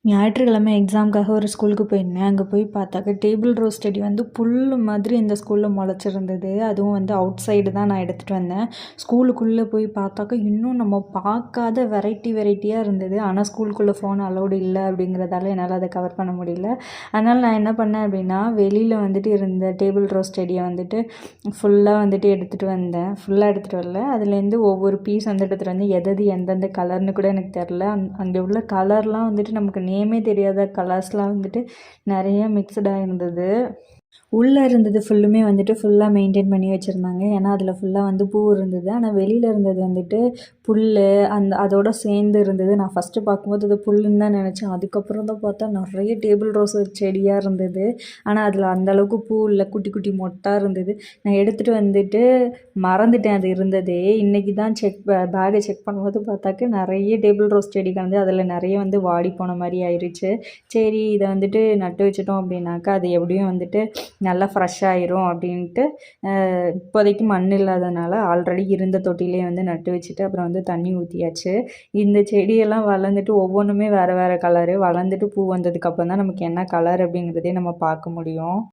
ஞாயிற்றுக்கிழமை எக்ஸாம்க்காக ஒரு ஸ்கூலுக்கு போயிருந்தேன். அங்கே போய் பார்த்தாக்கா டேபிள் ரோஸ் செடி வந்து புல்லு மாதிரி இந்த ஸ்கூலில் முளைச்சிருந்தது. அதுவும் வந்து அவுட் சைடு தான் நான் எடுத்துகிட்டு வந்தேன். ஸ்கூலுக்குள்ளே போய் பார்த்தாக்கா இன்னும் நம்ம பார்க்காத வெரைட்டியாக இருந்தது. ஆனால் ஸ்கூலுக்குள்ளே ஃபோன் அலோடு இல்லை அப்படிங்கிறதால என்னால் அதை கவர் பண்ண முடியல. அதனால் நான் என்ன பண்ணேன் அப்படின்னா, வெளியில் வந்துட்டு இருந்த டேபிள் ரோஸ் செடியை வந்துட்டு ஃபுல்லாக வந்துட்டு எடுத்துகிட்டு வந்தேன். ஃபுல்லாக எடுத்துகிட்டு வரல, அதுலேருந்து ஒவ்வொரு பீஸ் வந்து எடுத்துகிட்டு வந்து எது எந்தெந்த கலர்னு கூட எனக்கு தெரில. அங்கே உள்ள கலர்லாம் வந்துட்டு நமக்கு நேமே தெரியாத கலர்ஸ்லாம் வந்துட்டு நிறைய மிக்ஸ்டாக இருந்தது. உள்ளே இருந்தது ஃபுல்லுமே வந்துட்டு ஃபுல்லாக மெயின்டைன் பண்ணி வச்சுருந்தாங்க. ஏன்னா அதில் ஃபுல்லாக வந்து பூ இருந்தது. ஆனால் வெளியில் இருந்தது வந்துட்டு புல் அதோடு சேர்ந்து இருந்தது. நான் ஃபஸ்ட்டு பார்க்கும்போது அது புல்லுன்னு தான் நினச்சேன். அதுக்கப்புறம் தான் பார்த்தா நிறைய டேபிள் ரோஸ் செடியாக இருந்தது. ஆனால் அதில் அந்தளவுக்கு பூ இல்லை, குட்டி குட்டி மொட்டாக இருந்தது. நான் எடுத்துகிட்டு வந்துட்டு மறந்துட்டேன் அது இருந்ததே. இன்றைக்கி தான் பேகை செக் பண்ணும்போது பார்த்தாக்க நிறைய டேபிள் ரோஸ் செடி கிடந்து அதில் நிறைய வந்து வாடி போன மாதிரி ஆயிடுச்சு. சரி, இதை வந்துட்டு நட்டு வச்சிட்டோம் அப்படின்னாக்கா அது எப்படியும் வந்துட்டு நல்லா ஃப்ரெஷ்ஷாயிரும் அப்படின்ட்டு இப்போதைக்கு மண் இல்லாதனால ஆல்ரெடி இருந்த தொட்டிலே வந்து நட்டு வச்சுட்டு அப்புறம் வந்து தண்ணி ஊற்றியாச்சு. இந்த செடியெல்லாம் வளர்ந்துட்டு ஒவ்வொன்றுமே வேறு வேறு கலரு வளர்ந்துட்டு பூ வந்ததுக்கப்புறம் தான் நமக்கு என்ன கலர் அப்படிங்கிறதே நம்ம பார்க்க முடியும்.